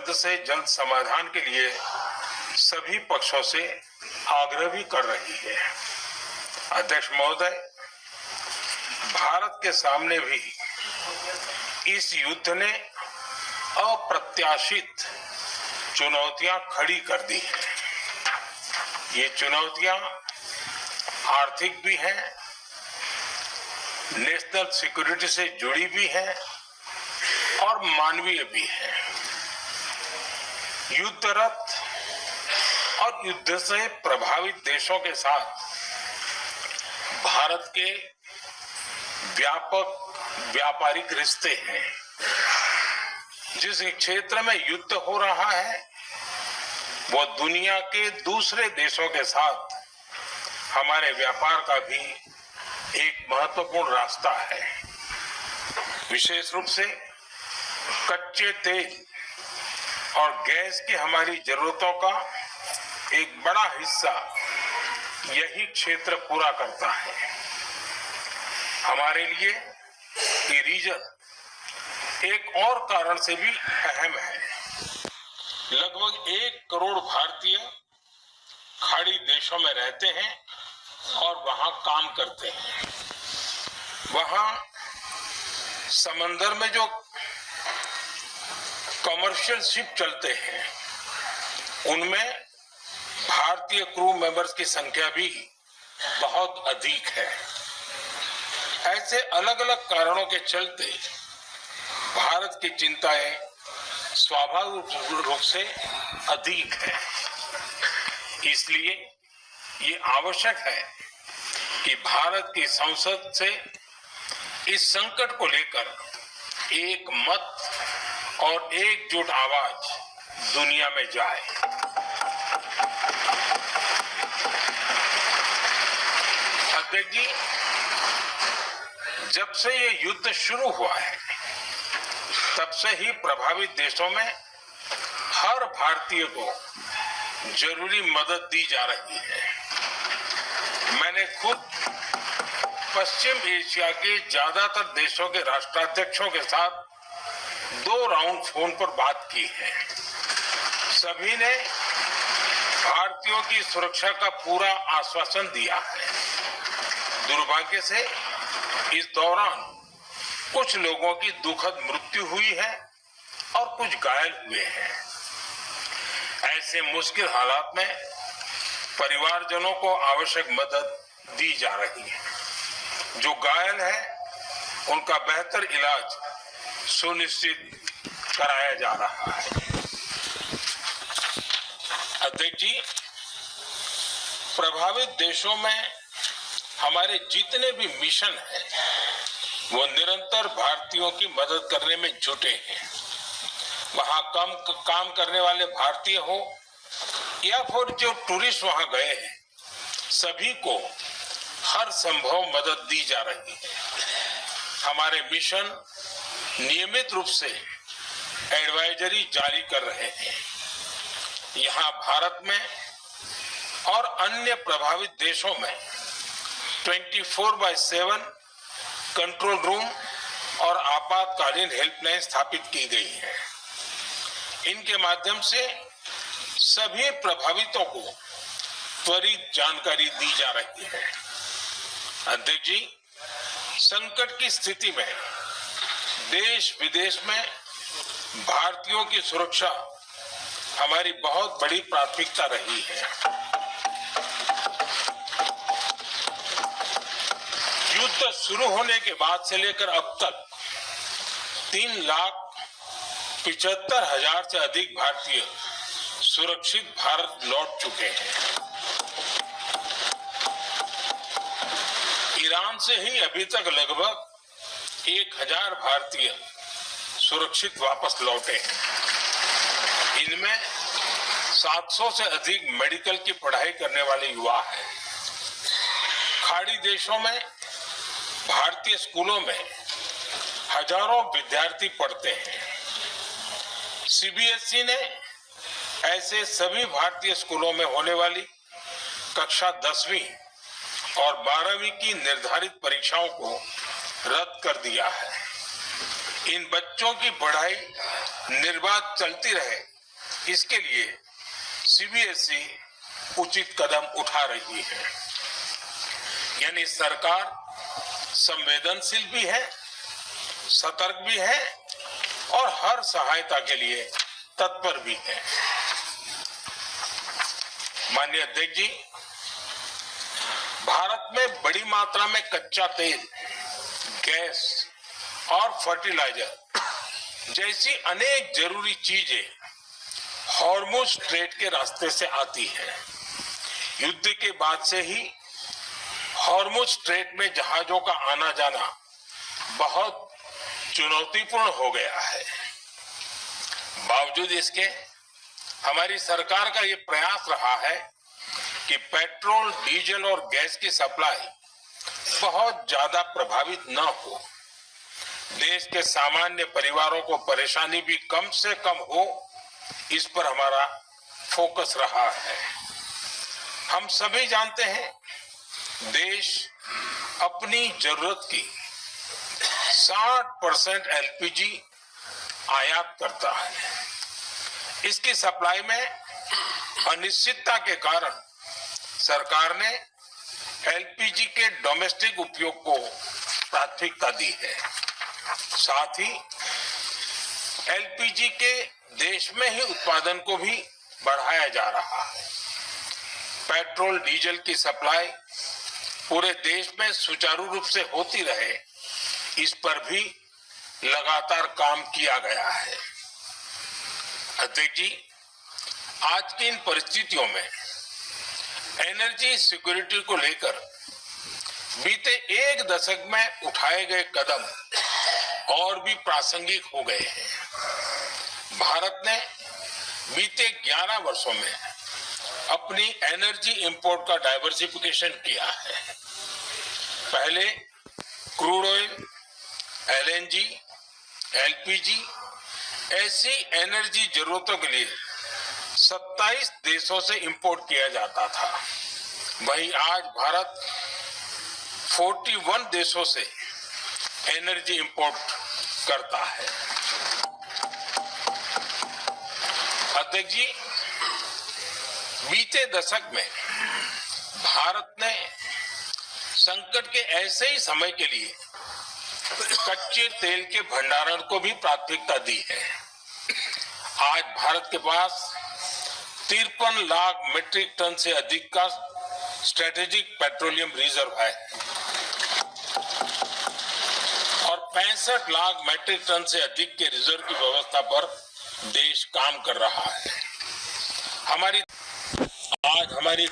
जल्द से जल्द समाधान के लिए सभी पक्षों से आग्रह भी कर रही है। अध्यक्ष महोदय, भारत के सामने भी इस युद्ध ने अप्रत्याशित चुनौतियां खड़ी कर दी हैं। ये चुनौतियां आर्थिक भी हैं, नेशनल सिक्योरिटी से जुड़ी भी हैं और मानवीय भी हैं। युद्धरत और युद्ध से प्रभावित देशों के साथ भारत के व्यापक व्यापारिक रिश्ते हैं। जिस क्षेत्र में युद्ध हो रहा है वो दुनिया के दूसरे देशों के साथ हमारे व्यापार का भी एक महत्वपूर्ण रास्ता है। विशेष रूप से कच्चे तेल और गैस की हमारी जरूरतों का एक बड़ा हिस्सा यही क्षेत्र पूरा करता है। हमारे लिए ये रीजन एक और कारण से भी अहम है। लगभग 1 करोड़ भारतीय खाड़ी देशों में रहते हैं और वहां काम करते हैं। वहां समंदर में जो कमर्शियल शिप चलते हैं उनमें भारतीय क्रू मेंबर्स की संख्या भी बहुत अधिक है। ऐसे अलग अलग कारणों के चलते भारत की चिंताएं स्वाभाविक रूप से अधिक है। इसलिए ये आवश्यक है कि भारत की संसद से इस संकट को लेकर एक मत और एकजुट आवाज दुनिया में जाए। अध्यक्ष जी, जब से ये युद्ध शुरू हुआ है तब से ही प्रभावित देशों में हर भारतीय को जरूरी मदद दी जा रही है। मैंने खुद पश्चिम एशिया के ज्यादातर देशों के राष्ट्राध्यक्षों के साथ 2 राउंड फोन पर बात की है। सभी ने भारतीयों की सुरक्षा का पूरा आश्वासन दिया है। दुर्भाग्य से इस दौरान कुछ लोगों की दुखद मृत्यु हुई है और कुछ घायल हुए हैं। ऐसे मुश्किल हालात में परिवारजनों को आवश्यक मदद दी जा रही है। जो घायल है उनका बेहतर इलाज सुनिश्चित कराया जा रहा है। अध्यक्ष जी, प्रभावित देशों में हमारे जितने भी मिशन हैं वो निरंतर भारतीयों की मदद करने में जुटे हैं। वहां काम करने वाले भारतीय हो या फिर जो टूरिस्ट वहां गए हैं, सभी को हर संभव मदद दी जा रही है। हमारे मिशन नियमित रूप से एडवाइजरी जारी कर रहे हैं। यहाँ भारत में और अन्य प्रभावित देशों में 24/7 कंट्रोल रूम और आपातकालीन हेल्पलाइन स्थापित की गई है। इनके माध्यम से सभी प्रभावितों को त्वरित जानकारी दी जा रही है। अध्यक्ष जी, संकट की स्थिति में देश विदेश में भारतीयों की सुरक्षा हमारी बहुत बड़ी प्राथमिकता रही है। युद्ध शुरू होने के बाद से लेकर अब तक 3,75,000 से अधिक भारतीय सुरक्षित भारत लौट चुके हैं। ईरान से ही अभी तक लगभग 1,000 भारतीय सुरक्षित वापस लौटे हैं। इनमें 700 से अधिक मेडिकल की पढ़ाई करने वाले युवा हैं। खाड़ी देशों में भारतीय स्कूलों में हजारों विद्यार्थी पढ़ते हैं। सीबीएसई ने ऐसे सभी भारतीय स्कूलों में होने वाली कक्षा 10वीं और 12वीं की निर्धारित परीक्षाओं को रद्द कर दिया है। इन बच्चों की पढ़ाई निर्बाध चलती रहे इसके लिए सीबीएसई उचित कदम उठा रही है। यानी सरकार संवेदनशील भी है, सतर्क भी है और हर सहायता के लिए तत्पर भी है। माननीय अध्यक्ष जी, भारत में बड़ी मात्रा में कच्चा तेल, गैस और फर्टिलाइजर जैसी अनेक जरूरी चीजें हॉर्मुज स्ट्रेट के रास्ते से आती है। युद्ध के बाद से ही हॉर्मुज स्ट्रेट में जहाजों का आना जाना बहुत चुनौतीपूर्ण हो गया है। बावजूद इसके हमारी सरकार का ये प्रयास रहा है कि पेट्रोल, डीजल और गैस की सप्लाई बहुत ज्यादा प्रभावित न हो, देश के सामान्य परिवारों को परेशानी भी कम से कम हो, इस पर हमारा फोकस रहा है। हम सभी जानते हैं, देश अपनी जरूरत की 60% एलपीजी आयात करता है। इसकी सप्लाई में अनिश्चितता के कारण सरकार ने एलपीजी के डोमेस्टिक उपयोग को प्राथमिकता दी है। साथ ही एलपीजी के देश में ही उत्पादन को भी बढ़ाया जा रहा है। पेट्रोल, डीजल की सप्लाई पूरे देश में सुचारू रूप से होती रहे, इस पर भी लगातार काम किया गया है। अध्यक्ष जी, आज की इन परिस्थितियों में एनर्जी सिक्योरिटी को लेकर बीते एक दशक में उठाए गए कदम और भी प्रासंगिक हो गए हैं। भारत ने बीते 11 वर्षों में अपनी एनर्जी इंपोर्ट का डाइवर्सिफिकेशन किया है। पहले क्रूड ऑयल, एलएनजी, एलपीजी ऐसी एनर्जी जरूरतों के लिए 27 देशों से इंपोर्ट किया जाता था। वहीं आज भारत 41 देशों से एनर्जी इंपोर्ट करता है। अध्यक्ष जी, बीते दशक में भारत ने संकट के ऐसे ही समय के लिए कच्चे तेल के भंडारण को भी प्राथमिकता दी है। आज भारत के पास 53 लाख मीट्रिक टन से अधिक का स्ट्रेटेजिक पेट्रोलियम रिजर्व है और 65 लाख मीट्रिक टन से अधिक के रिजर्व की व्यवस्था पर देश काम कर रहा है। हमारी